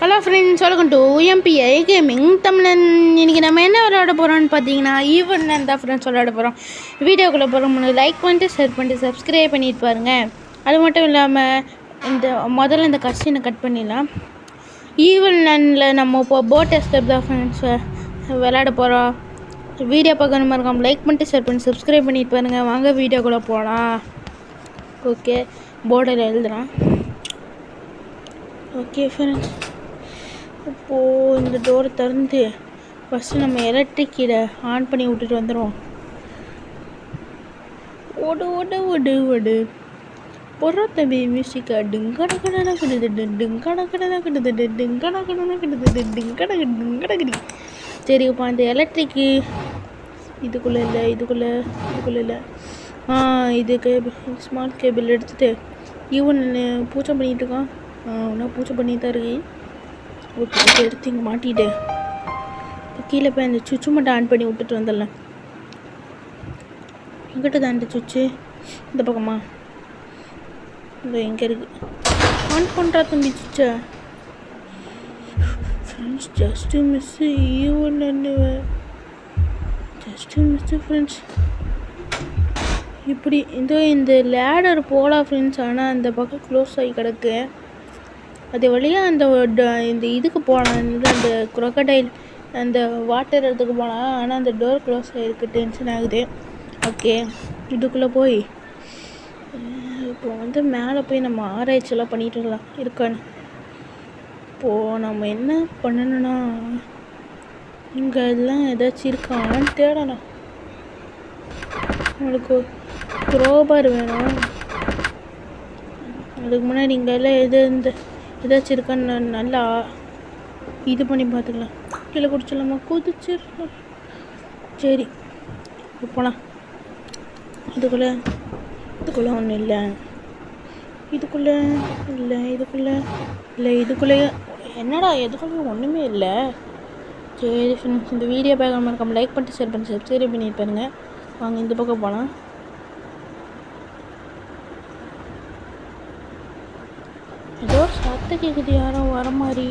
Hello friends, welcome to MPI gaming தமிழன். இன்றைக்கி நம்ம என்ன விளையாட போகிறோம்னு பார்த்தீங்கன்னா ஈவன் தான் ஃப்ரெண்ட்ஸ் விளையாட போகிறோம். வீடியோக்குள்ளே போகிற லைக் பண்ணிட்டு ஷேர் பண்ணிட்டு சப்ஸ்கிரைப் பண்ணிட்டு பாருங்கள். அது மட்டும் இல்லாமல் முதல்ல இந்த கட்சினை கட் பண்ணிடலாம். ஈவனில் நம்ம இப்போ போட் எஸ்கேப் தான் ஃப்ரெண்ட்ஸ் விளையாட போகிறோம். வீடியோ பார்க்கணும் இருக்காம லைக் பண்ணிட்டு ஷேர் பண்ணி சப்ஸ்கிரைப் பண்ணிட்டு பாருங்கள். வாங்க வீடியோக்குள்ளே போகலாம். ஓகே, போர்டில் எழுதுலாம். ஓகே ஃப்ரெண்ட்ஸ், இப்போது இந்த டோரை திறந்து ஃபஸ்ட்டு நம்ம எலக்ட்ரிக் கீழே ஆன் பண்ணி விட்டுட்டு வந்துடுவோம். ஓடு ஓடு ஓடு ஓடு பொறா தம்பி மியூசிக்கா டிங்கட கடனா கிடுது டிங்கட கடனா கிடுது டிங்கட கடனா கிடுது டிங்கட டிங்கடகிடி. சரி, இப்போ அந்த எலக்ட்ரிக்கு இதுக்குள்ளே இல்லை. இது கேபிள், ஸ்மார்ட் கேபிள் எடுத்துகிட்டு ஈவன் பூஜை பண்ணிகிட்டு இருக்கான். நான் பூஜை பண்ணிட்டு தான் இருக்கேன். ஓகே, எடுத்து இங்கே மாட்டிட்டு இப்போ கீழே போய் அந்த சுவிட்சு மட்டும் ஆன் பண்ணி விட்டுட்டு வந்துடலாம். எங்கிட்ட தான் அந்த சுவிட்சு? இந்த பக்கமா? இந்த எங்கே இருக்குது? ஆன் பண்ணுறா தம்பி சுவிட்சை. Friends, just miss even just miss friends. இப்படி இந்த லேடர் போகலாம் ஃப்ரெண்ட்ஸ். ஆனால் அந்த பக்கம் க்ளோஸ் ஆகி கிடக்கு. அது வழியாக இந்த இதுக்கு போகலாம், அந்த குரோக்கடைல் அந்த வாட்டர் இடத்துக்கு போகலாம். ஆனால் அந்த டோர் க்ளோஸ் ஆகிருக்கு. டென்ஷன் ஆகுது. ஓகே, இதுக்குள்ளே போய் இப்போ மேலே போய் நம்ம ஆராய்ச்சியெல்லாம் பண்ணிகிட்டு இருக்கான்னு. இப்போது நம்ம என்ன பண்ணணுன்னா இங்கே எல்லாம் ஏதாச்சும் இருக்கான்னு தேடணும். நம்மளுக்கு க்ரோபார் வேணும். அதுக்கு முன்னாடி இங்கே எல்லாம் ஏதாச்சும் இருக்கான்னு நல்லா இது பண்ணி பார்த்துக்கலாம். கீழே குடிச்சிடலாமா? குதிச்சிடலாம். சரி, போகலாம். இதுக்குள்ளே ஒன்றும் இல்லை. இதுக்குள்ளே என்னடா எதுக்குள்ளே ஒன்றுமே இல்லை. சரி ஃப்ரெண்ட்ஸ், இந்த வீடியோ பார்க்காம இருக்காம லைக் பண்ணிட்டு ஷேர் பண்ணி சப்ஸ்கிரைப் பண்ணிட்டு பாருங்க. வாங்க இந்த பக்கம் போகலாம். ஏதோ சத்தம் கேட்குது, யாரோ வர மாதிரி.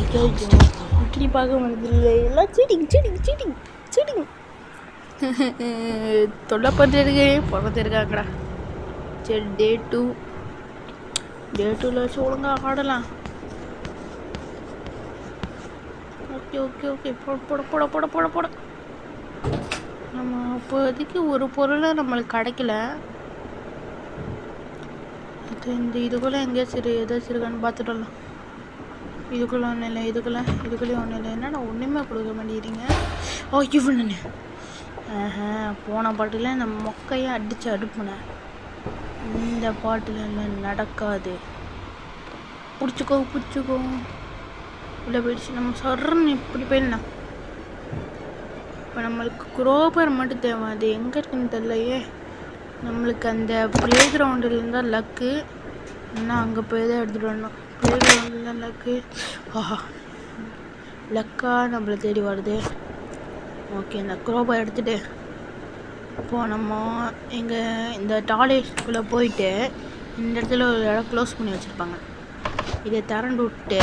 இப்படி பார்க்க முடியல. எல்லாம் சீட்டிங் தொல்லை பண்ணுறதுக்கு பிறந்திருக்காங்கடா. சரி, டே 2 வச்சு ஒழுங்காக ஆடலாம். ஓகே போட. நம்ம இப்போதைக்கு ஒரு பொருளை நம்மளுக்கு கிடைக்கல. இந்த இதுக்குள்ளே எங்கேயாச்சும் ஏதாச்சும் இருக்கான்னு பார்த்துட்டு வரலாம். இதுக்குள்ளே ஒன்றும் இல்லை. இதுக்குள்ளேயும் ஒன்றும் இல்லை. என்னடா ஒன்றுமே கொடுக்க மாட்டேங்கிறீங்க? இவனு போன பாட்டில் இந்த மொக்கையை அடித்து அடுப்புனேன். இந்த பாட்டில் எல்லாம் நடக்காது. பிடிச்சிக்கோ உள்ளே போயிடுச்சு. நம்ம சொல்கிறோன்னு இப்படி போயிடலாம். இப்போ நம்மளுக்கு குரோபர் மட்டும் தேவை. அது எங்கே இருக்குன்னு தெரியலையே. நம்மளுக்கு அந்த ப்ளே கிரவுண்டில் இருந்தால் லக்கு. இன்னும் அங்கே போய் தான் எடுத்துகிட்டு வரணும். ப்ளே கிரவுண்டில் தான் லக்கு. லக்காக நம்மளை தேடி வருது. ஓகே, இந்த குரோபர் எடுத்துகிட்டு இப்போது நம்ம இந்த டாய்லெட்குள்ளே போயிட்டு இந்த இடத்துல ஒரு இடம் க்ளோஸ் பண்ணி வச்சுருப்பாங்க. இதை திறந்து விட்டு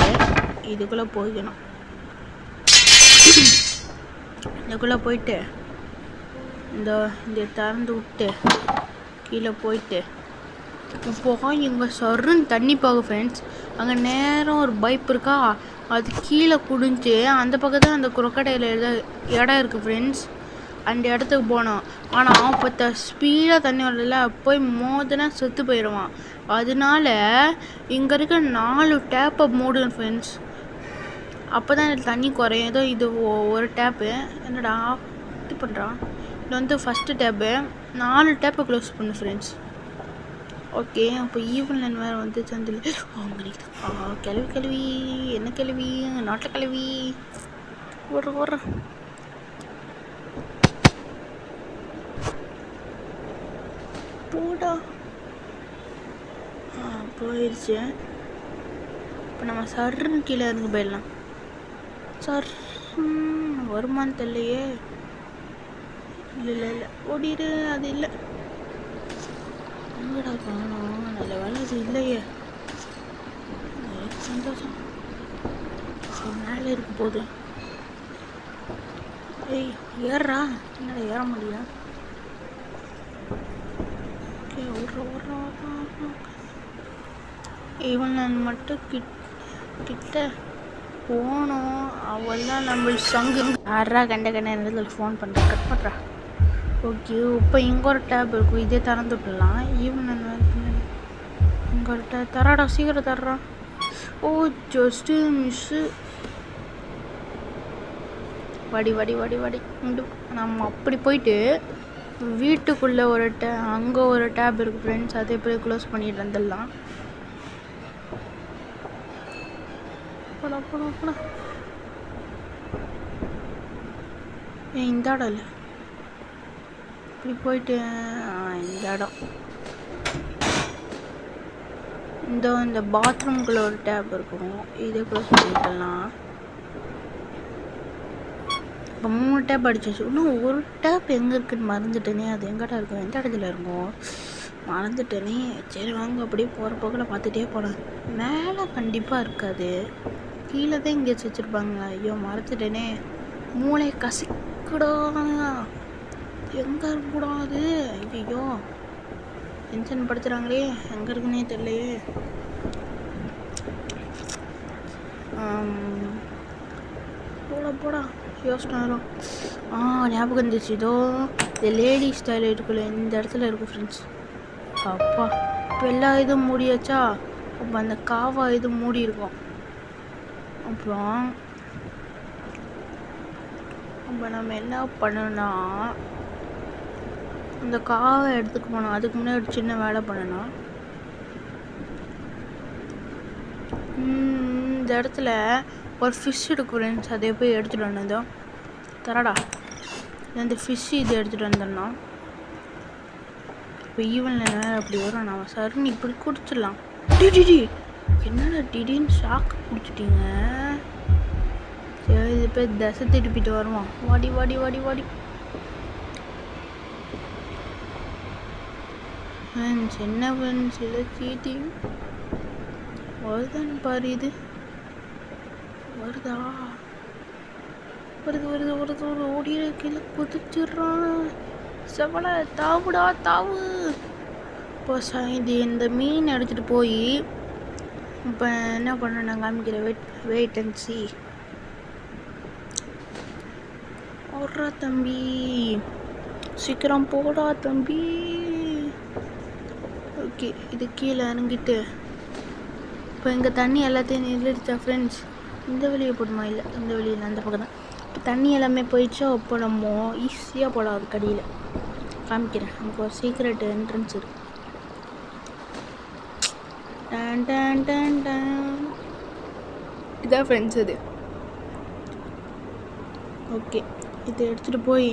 இதுக்குள்ளே போய்க்கணும். இதுக்குள்ளே போயிட்டு இந்த திறந்து விட்டு கீழே போயிட்டு இப்போ இங்கே சொருன்னு தண்ணி போகும் ஃப்ரெண்ட்ஸ். அங்கே நேரம் ஒரு பைப் இருக்கா, அது கீழே குடிஞ்சு அந்த பக்கத்தில் அந்த குரோக்கடையில் இடம் இருக்குது ஃப்ரெண்ட்ஸ். அந்த இடத்துக்கு போனோம். ஆனால் இப்போ ஸ்பீடாக தண்ணி வரல, போய் மோதினா செத்து போயிடுவான். அதனால இங்கே இருக்க 4 டேப்பை மூடுங்க ஃப்ரெண்ட்ஸ். அப்போ தான் தண்ணி குறையும். ஏதோ இது ஒரு டேப்பு. என்னடா இது பண்ணுறான்? இது ஃபஸ்ட்டு டேப்பு. 4 டேப்பை க்ளோஸ் பண்ணு ஃப்ரெண்ட்ஸ். ஓகே, அப்போ ஈவன் வேறு சந்தில் கிளவி என்ன கிளவி? நாட்டில் கிளவி ஓடுற போடா. போயிடுச்சு. இப்போ நம்ம சர்ன்னு கீழே இருந்து போயிடலாம். சர் வருமானு தெரியலையே. இல்லை ஓடிடு. அது இல்லை. எங்கடா காணோம்? நல்ல வேலை அது இல்லையே. சந்தோஷம் மேலே இருக்க போகுது. ஏய் ஏறா, என்னடா ஏற முடியா? ஓகே ஓடுறா. இவன் நான் மட்டும் கிட்ட போனோம். அவள் தான் நம்ம சங்கு யாரா கண்ட நேரத்தில் ஃபோன் பண்ணுறேன், கட் பண்ணுறா. ஓகே இப்போ இங்கே ஒரு டேப் இருக்கும், இதே திறந்து விடலாம். ஈவன் இங்கே ஒரு டேப் தராடா, சீக்கிரம் தர்றான். ஓ ஜஸ்ட்டு மிஸ்ஸு. வடி நம்ம அப்படி போயிட்டு வீட்டுக்குள்ளே ஒரு அங்கே ஒரு டேப் இருக்குது ஃப்ரெண்ட்ஸ், அதே போய் க்ளோஸ் பண்ணிட்டு வந்துடலாம். போடா இந்த இடம் இல்லை, இப்படி போயிட்டு இந்த இடம் இந்த பாத்ரூம்குள்ளே ஒரு டேப் இருக்கும், இதே க்ளோஸ் பண்ணிக்கலாம். இப்போ 3 டேப் அடிச்சிச்சு. இன்னும் ஒரு டேப் எங்கே இருக்குன்னு மறந்துட்டேனே. அது எங்கிட்ட இருக்கும், எந்த இடத்துல இருக்கும் மறந்துட்டேனே. சரி வாங்க அப்படியே போகிற போக்கில் பார்த்துட்டே போனேன். மேலே கண்டிப்பாக இருக்காது, கீழே தான் எங்கேயாச்சும் வச்சுருப்பாங்க. ஐயோ மறந்துட்டேனே, மூளை கசிக்கூடா. எங்கே இருக்கக்கூடாது? ஐயோ டென்ஷன் படுத்துகிறாங்களே, எங்கே இருக்குன்னே தெரியலையே. போடா யோசனை வரும். ஞாபகம் இருந்துச்சு. இதோ இந்த லேடி ஸ்டைல் இருக்குல்ல, இந்த இடத்துல இருக்குது ஃப்ரெண்ட்ஸ். அப்பா இப்போ எல்லா இதுவும் மூடியாச்சா? அப்போ அந்த காவா இது மூடி இருக்கும். அப்புறம் இப்போ நம்ம என்ன பண்ணணும்னா, அந்த காவை எடுத்துக்க போனோம். அதுக்கு முன்னாடி ஒரு சின்ன வேலை பண்ணணும். இந்த இடத்துல ஒரு ஃபிஷ் இருக்கு ஃப்ரெண்ட்ஸ், அதை போய் எடுத்துகிட்டு வந்தோம். தரடா இந்த ஃபிஷ் இது எடுத்துகிட்டு வந்துடணும். இப்போ ஈவனில் அப்படி வரும், நான் சருன்னு இப்படி குடிச்சிடலாம். டிடி என்னடா திடீர்னு ஷாக்கு குடிச்சிட்டிங்க? சரி இது போய் தசை திருப்பிட்டு வருவான். வாடி சின்ன ஃப்ரெண்ட்ஸ் இல்லை சீட்டி வருதான்னு பாரு. இது வருதா? வருது ஓடிய கீழே குதிச்சிட்றான். செவலை தாவுடா தாவு. இப்போ இது இந்த மீன் எடுத்துகிட்டு போய் இப்போ என்ன பண்ண நான் காமிக்கிறேன். Wait and see. ஓடுறா தம்பி, சீக்கிரம் போடா தம்பி. ஓகே இது கீழே இறங்கிட்டு இப்போ இங்கே தண்ணி எல்லாத்தையும் நிறுத்திச்சா ஃப்ரெண்ட்ஸ். இந்த வழியை போடுமா? இல்லை இந்த வழியில், அந்த பக்கம் தான். இப்போ தண்ணி எல்லாமே போயிடுச்சா, அப்போ நம்ம ஈஸியாக போடலாம். அது கடியில் காமிக்கிறேன். நமக்கு ஒரு சீக்ரெட் என்ட்ரன்ஸ் இருக்கு. இதான் ஃப்ரெண்ட்ஸ் இது. ஓகே இதை எடுத்துகிட்டு போய்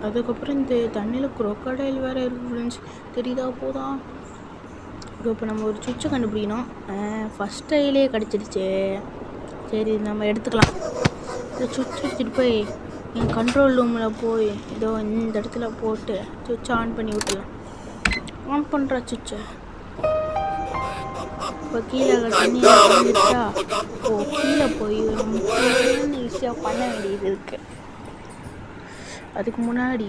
அதுக்கப்புறம் இந்த தண்ணியில் குரோக்கடைல் வேறு இருக்குது ஃப்ரெண்ட்ஸ், தெரியுதா? போதா இப்போ நம்ம ஒரு சுவிட்சை கண்டுபிடிக்கணும். ஃபஸ்ட் டைலே கிடச்சிருச்சு. சரி நம்ம எடுத்துக்கலாம். இந்த சுவிட்ச் எடுத்துகிட்டு போய் என் கண்ட்ரோல் ரூமில் போய் இதோ இந்த இடத்துல போட்டு சுவிட்சை ஆன் பண்ணி விட்டுலாம். ஆன் பண்ணுற சுவிட்சை இப்போ கீழே தண்ணி வந்துச்சா, கீழே போய் ஈஸியாக பண்ண வேண்டியது இருக்குது. அதுக்கு முன்னாடி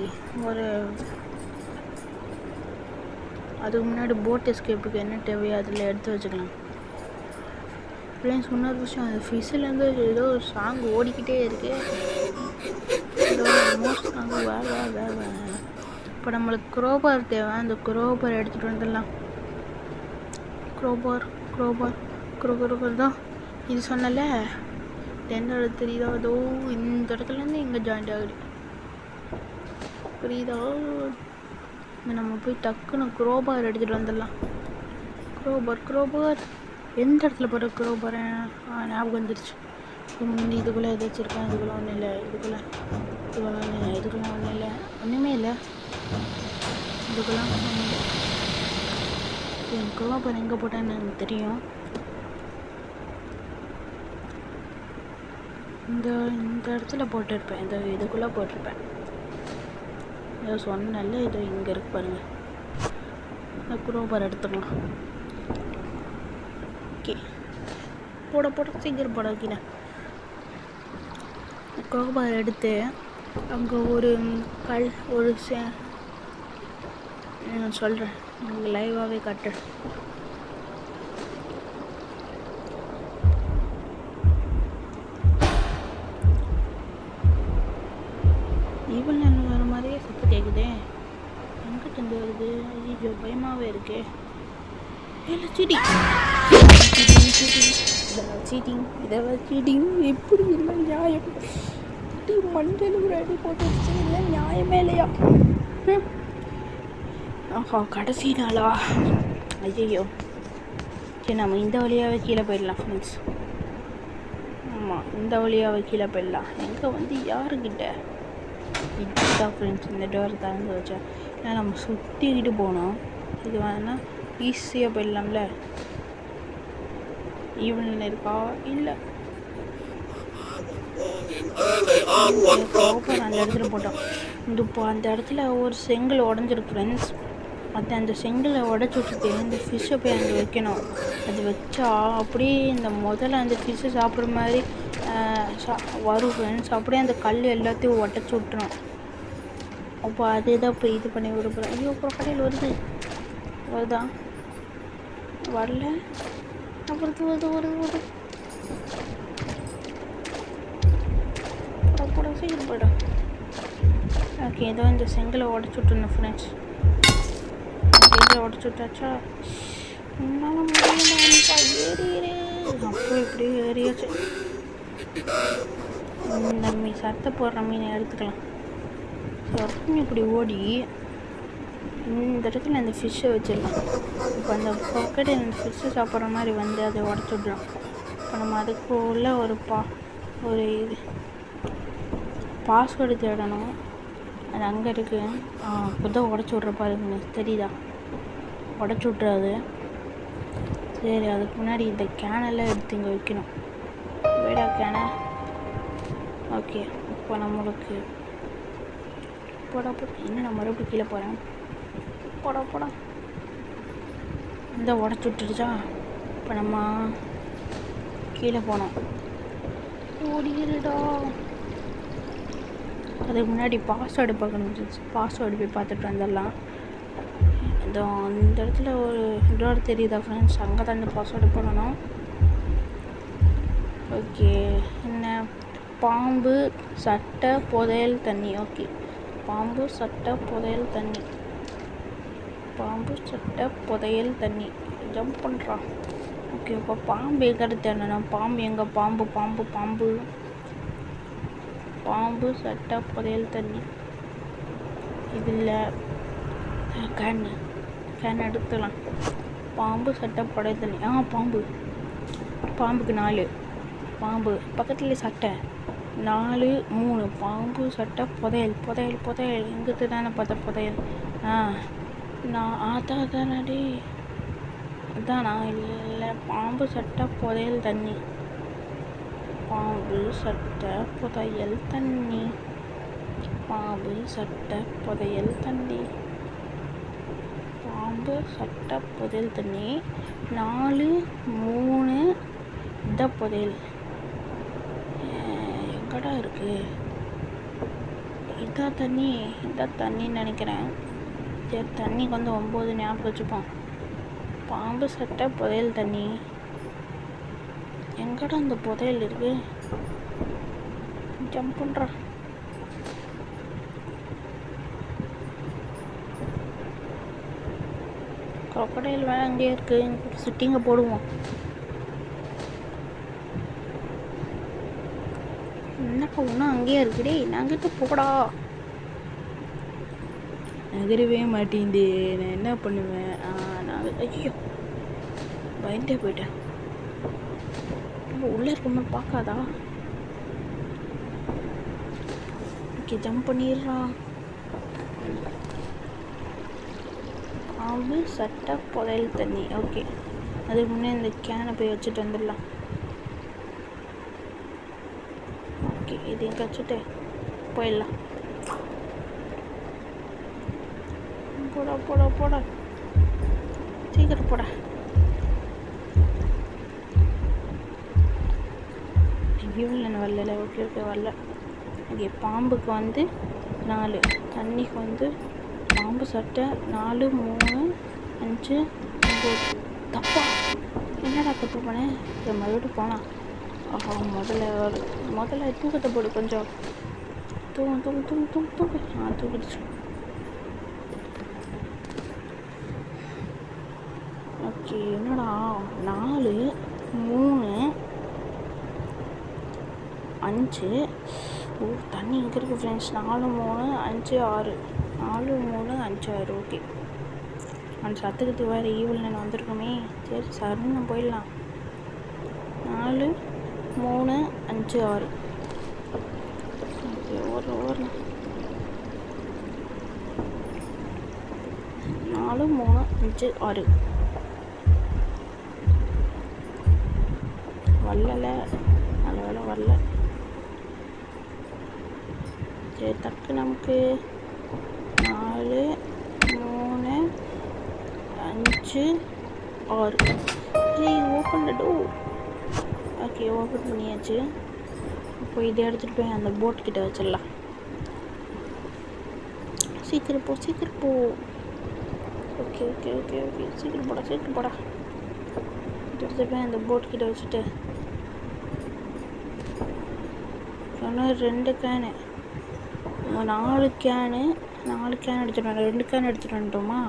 போட் எஸ்கேப்புக்கு என்ன தேவையோ அதில் எடுத்து வச்சுக்கலாம் ஃப்ரெண்ட்ஸ். இன்னொரு விஷயம், அந்த ஃபிஷ்ஷிலேருந்து ஏதோ ஒரு சாங் ஓடிக்கிட்டே இருக்கு. சாங் வேறு. இப்போ நம்மளுக்கு குரோபார் தேவை. அந்த குரோபார் எடுத்துகிட்டு வந்துடலாம். குரோபார் தான் இது சொன்னல. எந்த இடத்துல தெரியுதா? அதோ இந்த இடத்துலேருந்து எங்கே ஜாயிண்ட் ஆகுது புரியுதா? நம்ம போய் டக்குன்னு குரோபார் எடுத்துகிட்டு வந்துடலாம். குரோபார் எந்த இடத்துல போகிற குரோபார்? ஞாபகம் வந்துருச்சு. இதுக்குள்ளே ஏதாச்சும் இருக்கா? இதுக்குள்ளே ஒன்றும் இல்லை. இதுக்குள்ளே ஒன்றும் இல்லை, ஒன்றுமே இல்லை. இதுக்குள்ளே என் குரோபார் எங்கே போட்டேன்னு எனக்கு தெரியும். இந்த இடத்துல போட்டிருப்பேன், இதுக்குள்ளே போட்டிருப்பேன். ஏதோ சொன்னல, ஏதோ இங்கே இருக்கு பாருங்கள். இந்த குரோபார் எடுத்துக்கலாம். ஓகே போட சீக்கிரம் போட கீழே. கோபார் எடுத்து அங்கே ஒரு ஒரு நான் சொல்கிறேன் உங்களுக்கு லைவாகவே காட்டுறேன். ஈவன் நான் வர மாதிரியே சத்து கேட்குதே. எங்கே தந்து வருது? ஐயோ பயமாகவே இருக்கே. இல்லை சீட்டிங் எப்படி இல்லை நியாயம்? மஞ்சள் ஒரு அடி போட்டுருச்சு, இல்லை நியாயமே இல்லையா? ஆஹா கடைசி நாளா? ஐயோ சரி நம்ம இந்த வழியாகவே கீழே போயிடலாம் ஃப்ரெண்ட்ஸ். ஆமாம் இந்த வழியாகவே கீழே போயிடலாம். எங்கே வந்து யாருக்கிட்ட இதுதான் ஃப்ரெண்ட்ஸ் இந்த டோர் திறந்து வச்சேன். ஏன்னா நம்ம சுற்றிக்கிட்டு போனோம். இது வேணால் ஈஸியாக போயிடலாம்ல. ஈவனில் இருக்கா? இல்லை அந்த இடத்துல போட்டோம். இப்போ அந்த இடத்துல ஒரு செங்கல் உடஞ்சிருக்கு ஃப்ரெண்ட்ஸ். அந்த செங்கலை உடச்சி விட்டுட்டு இந்த ஃபிஷ்ஷை போய் அங்கே வைக்கணும். அது வச்சா அப்படியே இந்த முதல்ல அந்த ஃபிஷ்ஷை சாப்பிட்ற மாதிரி வரும் ஃப்ரெண்ட்ஸ். அப்படியே அந்த கல் எல்லாத்தையும் உடச்சி விட்டுரும். அப்போ அதுதான் இப்போ இது பண்ணி விடுப்போம். ஐயோ அப்புறம் கடையில் வருதா? வரல. அப்புறம் வருது போட சீக்கிரம் போய்டும். ஓகே ஏதோ இந்த செங்கலை உடச்சி விட்டுருந்தேன் ஃப்ரெண்ட்ஸ். செங்கலை உடச்சி விட்டாச்சா? என்னால் முடியலப்பா ஏறிடு. அப்போ இப்படியே ஏறியாச்சு. இந்த சத்தை போடுற மீனை எடுத்துக்கலாம். சொர்க்கம் இப்படி ஓடி இந்த இடத்துல அந்த ஃபிஷ்ஷை வச்சிடலாம். இப்போ அந்த பாக்கெட் அந்த ஃபிஷ்ஷை சாப்பிட்ற மாதிரி வந்து அதை உடச்சி விட்றோம். இப்போ நம்ம அதுக்குள்ளே ஒரு இது பாஸ்வேர்டு தேடணும். அது அங்கே இருக்குது. இப்போ தான் உடச்சி விட்ற பாருங்க தெரியுதா? உடச்சி விட்றாது. சரி அதுக்கு முன்னாடி இந்த கேனெல்லாம் எடுத்து இங்கே வைக்கணும். வேடா கேனை. ஓகே இப்போ நம்மளுக்கு போடா என்ன நான் மறுபடியும் கீழே போகிறேன். போடா இந்த உடச்சி விட்டுடுச்சா? இப்போ நம்ம கீழே போனோம். ஓடிடுடா. அதுக்கு முன்னாடி பாஸ்வேர்டு பார்க்கணும். பாஸ்வேர்டு போய் பார்த்துட்டு வந்துடலாம். இதோ அந்த இடத்துல ஒரு டோர் தெரியுதா ஃப்ரெண்ட்ஸ்? அங்கே தான் இந்த பாஸ்வேர்டு போடணும். ஓகே என்ன? பாம்பு சட்டை புதையல் தண்ணி. ஓகே பாம்பு சட்டை புதையல் தண்ணி. பாம்பு சட்டை புதையல் தண்ணி. ஜம்ப் பண்ணுறான். ஓகே இப்போ பாம்பு எங்கே தேடனா? பாம்பு எங்கே? பாம்பு சட்டை புதையல் தண்ணி. இதில் கேன் எடுத்துக்கலாம். பாம்பு சட்டை புதையல் தண்ணி. பாம்புக்கு 4. பாம்பு பக்கத்துலேயே சட்டை 4 3. பாம்பு சட்டை புதையல் எங்கிட்ட தானே பார்த்தா புதையல். நான் அதானடி அதானா? இல்லை பாம்பு சட்டை புதையல் தண்ணி. பாம்பு சட்டை புதையல் தண்ணி. பாம்பு சட்டை புதையல் தண்ணி. பாம்பு சட்டை புதையல் தண்ணி 4 3. இந்த புதையல் எங்கடா இருக்கு? இதான் தண்ணின்னு நினைக்கிறேன். சரி தண்ணிக்கு வந்து 9 ஞாபகம் வச்சுப்போம். பாம்பு சட்டை புதையல் தண்ணி எங்கடா அந்த புதையல் இருக்கு? ஜம்ப் பண்ணுறா. crocodile வேலை அங்கேயே இருக்கு. சுட்டிங்க போடுவோம். என்னப்பா ஒன்றும் அங்கேயே இருக்குடே. நாங்கிட்ட போடா. நகரவே மாட்டேங்குது. நான் என்ன பண்ணுவேன்? ஐயோ பயந்தே போயிட்டேன். உள்ளே இருக்கும்போது பார்க்காதா? ஓகே ஜம்ப் பண்ணிடுறான். பாம்பு சட்டை புதையல் தண்ணி. ஓகே அதுக்கு முன்னே இந்த கேனை போய் வச்சுட்டு வந்துடலாம். ஓகே இதையும் வச்சுட்டு போயிடலாம். போடா சீக்கிரம் போடா. ஈவினில் வரல. ஓகே ஓகே வரல. இங்கே பாம்புக்கு வந்து 4, தண்ணிக்கு வந்து பாம்பு சட்டை 4 3 5 9. தப்பா என்னடா தப்பு பண்ணேன்? மறுபடியும் போனால் ஆஹா முதல்ல தூக்கத்தை போடு கொஞ்சம். தூக்கு. தூக்கிடுச்சு. ஓகே என்னடா 4 3 5. தண்ணி எங்கே இருக்குது ஃப்ரெண்ட்ஸ்? 4 3 5 6. 4 3 5 6. ஓகே அந்த சத்துக்கு வேறு ஈவினில் வந்திருக்கோமே. சரி சருன்னு போயிடலாம். 4 3 5 6. ஓகே ஓரலாம். 4 3 5 6. வரல, நல்ல வேலை வரல. சரி டக்கு நமக்கு 4 3 5 6. Open the door. Okay open பண்ணியாச்சு. இப்போ இதை எடுத்துகிட்டு போய் அந்த போட் கிட்ட வச்சிடலாம். சீக்கிரம் போ. ஓகே சீக்கிரம் போடா. எடுத்துகிட்டு போய் அந்த போட் கிட்ட வச்சுட்டு சொன்ன 2 கேனு 4 கேனு எடுத்துகிட்டு வரேன். 2 கேன் எடுத்துகிட்டு வந்துட்டோமா?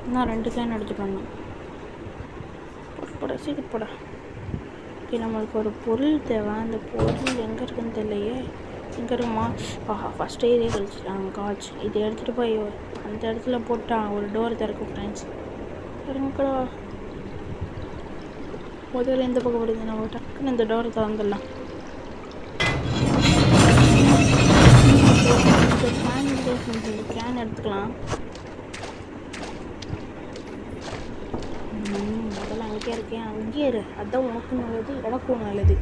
இன்னும் 2 கேன் எடுத்துகிட்டு வரணும். சீக்கிரம் போடா. ஓகே நம்மளுக்கு ஒரு பொருள் தேவை. அந்த பொருள் எங்கே இருக்குன்னு தெரியலையே. எங்கே இருக்குமா? ஃபஸ்ட் ஏரியா கழிச்சிட்டாங்க காட்சி. இதை எடுத்துகிட்டு போய் அந்த இடத்துல போட்டான் ஒரு டோர் திறக்கும் ஃப்ரெண்ட்ஸ். கூட முதல்ல எந்த பக்கம் வருது? நம்ம டக்குன்னு இந்த டோரை திறந்துடலாம். கேன் எடுத்துக்கலாம். முதல்ல அங்கேயே இருக்கேன். அங்கேயே இரு. அதுதான் உனக்கும் நல்லது எனக்கும் நல்லது.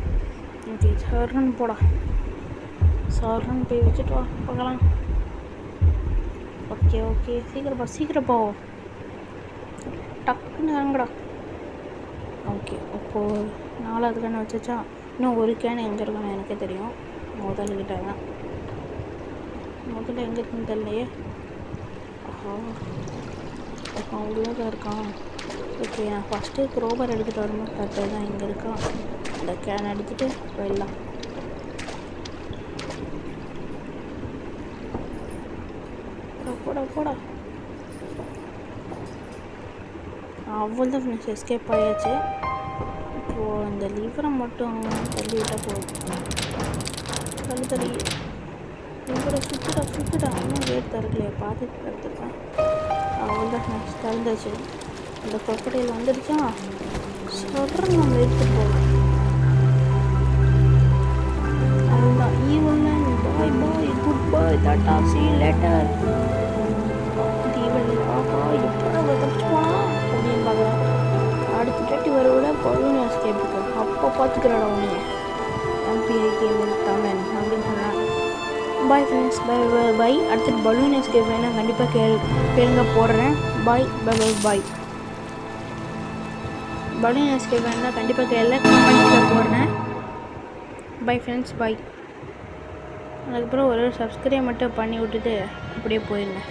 ஓகே சர்ன்னு போடா. சர்ன்னு போய் வச்சுட்டு வா பார்க்கலாம். ஓகே சீக்கிரம் போ. டக்குன்னு இறங்குடா. ஓகே இப்போது 4வது கேன் வச்சாச்சா? இன்னும் ஒரு கேன் எங்கே இருக்குன்னு எனக்கே தெரியும். முதல்கிட்ட தான். முதல்ல எங்கே இருக்குன்னு தெரியலையே. அவ்வளோ தான் இருக்கான். ஓகே நான் ஃபஸ்ட்டு க்ரோபர் எடுத்துகிட்டு வரும்போது கரெக்டாக தான் இங்கே இருக்கான். அந்த கேன் எடுத்துகிட்டு போயிடலாம். போடா. அவ்வளோதான் ஃப்ரெண்ட்ஸ் எஸ்கேப் ஆயாச்சு. இப்போது அந்த லிவரை மட்டும் தள்ளி விட்டால் போதும். தள்ளி லிவரை சுற்றுடா. இன்னும் கேட் திறக்கலையே. பார்த்துட்டு எடுத்துருக்கேன். அவ்வளோதான் ஃப்ரெண்ட்ஸ் திறந்துச்சு. அந்த கொக்கடையில் வந்துடுச்சா? சொல்கிறேன் நம்ம எடுத்துகிட்டு போகலாம். அவ்வளோதான். ஈவன் பாய் குட் பாய் டாட்டா சி லேட்டர். ஈவன் எப்போ தப்பிச்சு போனா அப்படின்னு பார்க்குறேன். அடுத்த டாட்டி வரவிட பலூன் எஸ்கேப் இருக்கு. அப்போ பார்த்துக்கிறடா உன்னைய கேம் தமிழ் அப்படின்னு சொன்னேன். Bye friends. பை. அடுத்தது பலூன் எஸ்கேப் வேணால் கண்டிப்பாக கேளுங்க போடுறேன். பாய். பலூன் எஸ்கேப் வேணால் கண்டிப்பாக கமெண்ட்ஸில் போடுறேன். Bye friends. பாய். அதுக்கப்புறம் ஒரு சப்ஸ்கிரைப் மட்டும் பண்ணி விட்டுட்டு அப்படியே போயிருந்தேன்.